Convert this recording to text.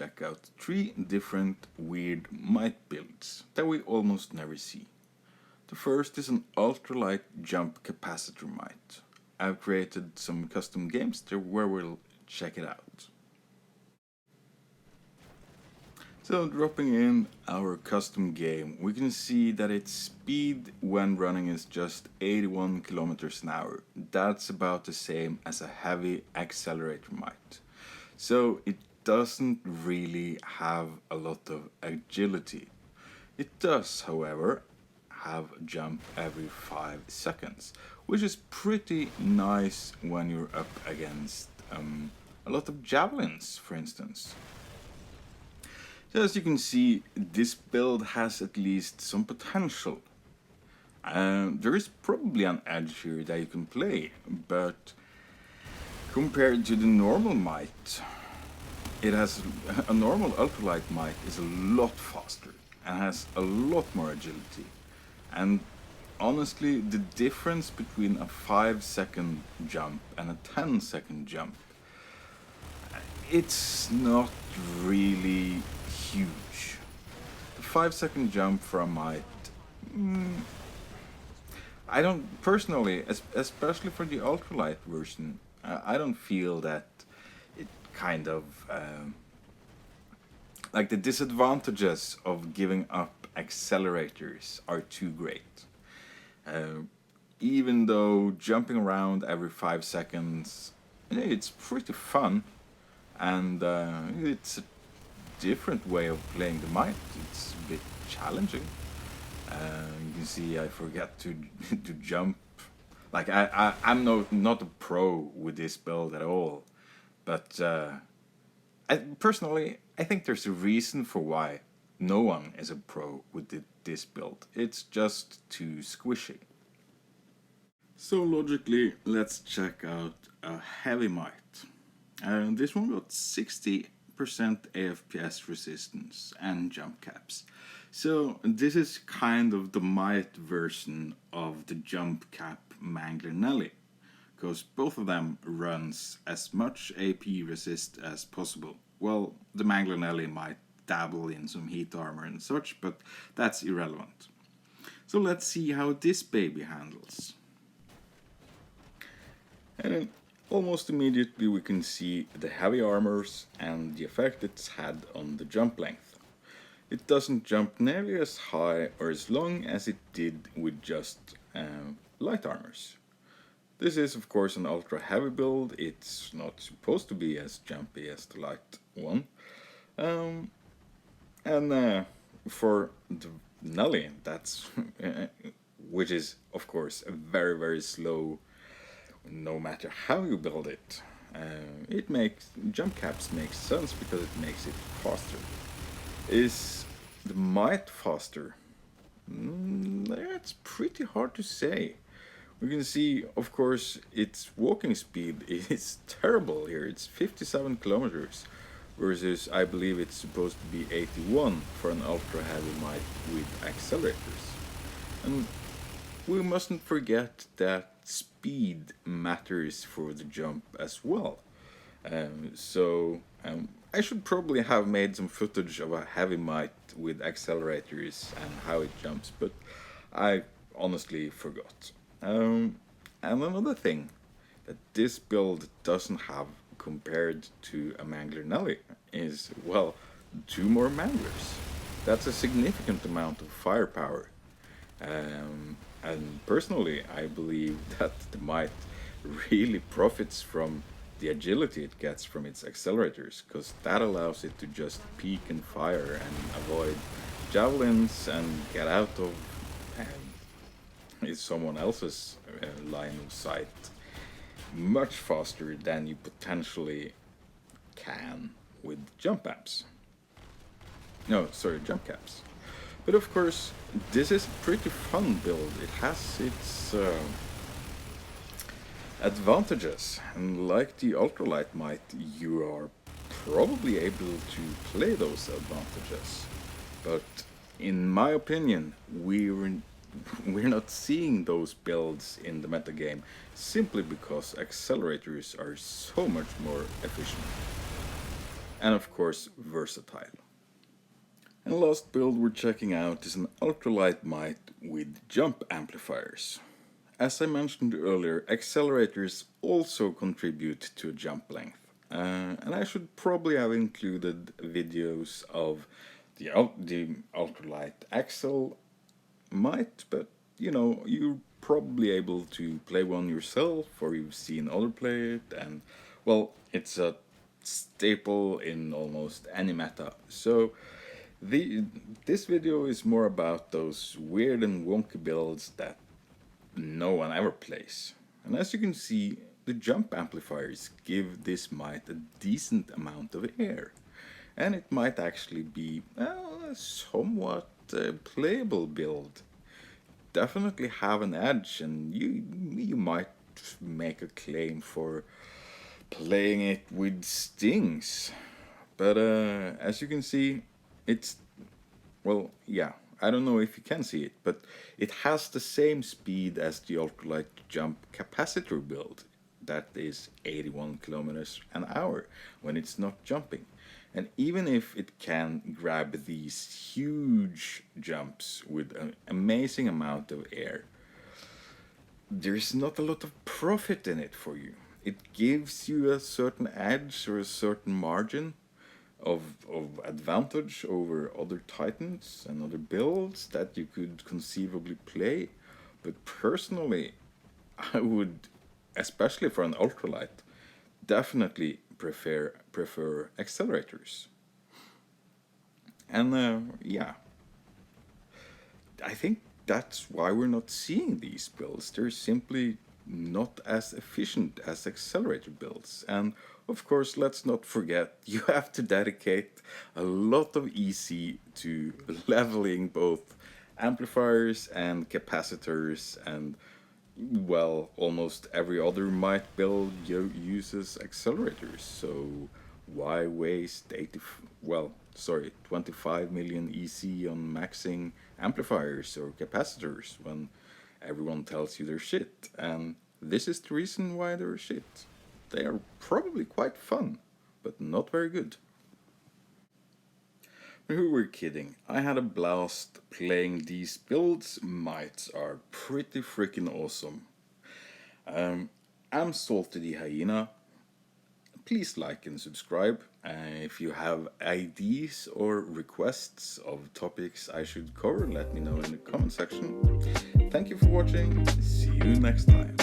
check out 3 different weird Mite builds that we almost never see. The first is an ultralight jump capacitor Mite. I've created some custom games there where we'll check it out. So dropping in our custom game, we can see that its speed when running is just 81 kilometers an hour. That's about the same as a heavy accelerator Mite. So it doesn't really have a lot of agility. It does, however, have a jump every 5 seconds, which is pretty nice when you're up against a lot of javelins, for instance. So as you can see, this build has at least some potential. There is probably an edge here that you can play, but compared to the normal Mite, it has a normal ultralight Mite is a lot faster and has a lot more agility. And honestly, the difference between a 5-second jump and a 10-second jump, it's not really huge. The 5-second jump for a Mite, I don't personally, especially for the ultralight version, I don't feel that it kind of like the disadvantages of giving up accelerators are too great. Even though jumping around every 5 seconds, it's pretty fun, and it's a different way of playing the Mite. It's a bit challenging. You can see I forget to to jump. Like I'm not a pro with this build at all, but personally I think there's a reason for why no one is a pro with this build. It's just too squishy. So logically, let's check out a heavy Mite. This one got 60% AFPS resistance and jump caps. So this is kind of the Mite version of the jump cap Mangler Nelly, because both of them runs as much AP resist as possible. Well, the Mangler Nelly might dabble in some heat armor and such, but that's irrelevant. So let's see how this baby handles. And then almost immediately we can see the heavy armors and the effect it's had on the jump length. It doesn't jump nearly as high or as long as it did with just light armors. This is of course an ultra heavy build. It's not supposed to be as jumpy as the light one. And for the Nelly, that's which is of course a very slow, no matter how you build it. It makes jump caps make sense because it makes it faster. Is the Mite faster? That's pretty hard to say. We can see, of course, its walking speed is terrible here. It's 57 kilometers versus I believe it's supposed to be 81 for an ultra heavy Mite with accelerators. And we mustn't forget that speed matters for the jump as well. I should probably have made some footage of a heavy Mite with accelerators and how it jumps, but I honestly forgot. And another thing that this build doesn't have compared to a Mangler Nelly is, well, 2 more Manglers. That's a significant amount of firepower. And personally, I believe that the Mite really profits from the agility it gets from its accelerators, because that allows it to just peek and fire and avoid javelins and get out of someone else's line of sight much faster than you potentially can with jump caps. But of course, this is a pretty fun build. It has its advantages, and like the Ultralight Mite, you are probably able to play those advantages. But in my opinion, we're not seeing those builds in the metagame simply because accelerators are so much more efficient. and of course versatile. And the last build we're checking out is an Ultralight Mite with jump amplifiers. As I mentioned earlier, accelerators also contribute to jump length. And I should probably have included videos of the Ultralight Axle Mite, but you know, you're probably able to play one yourself or you've seen other play it, and well, it's a staple in almost any meta. So this video is more about those weird and wonky builds that no one ever plays. And as you can see, the jump amplifiers give this Mite a decent amount of air. And it might actually be a somewhat playable build. Definitely have an edge, and you might make a claim for playing it with stings. But as you can see, it's, well, yeah, I don't know if you can see it, but it has the same speed as the Ultralight Jump capacitor build. That is 81 kilometers an hour when it's not jumping. And even if it can grab these huge jumps with an amazing amount of air, there's not a lot of profit in it for you. It gives you a certain edge or a certain margin of advantage over other titans and other builds that you could conceivably play. But personally, I would, especially for an ultralight, definitely prefer accelerators. And yeah, I think that's why we're not seeing these builds. They're simply not as efficient as accelerator builds. And of course, let's not forget, you have to dedicate a lot of EC to leveling both amplifiers and capacitors, and well, almost every other Mite build uses accelerators. So why waste 25 million EC on maxing amplifiers or capacitors when everyone tells you they're shit? And this is the reason why they're shit. They are probably quite fun, but not very good. But who were kidding? I had a blast playing these builds. Mites are pretty freaking awesome. I'm Salty the Hyena. Please like and subscribe. If you have ideas or requests of topics I should cover, let me know in the comment section. Thank you for watching. See you next time.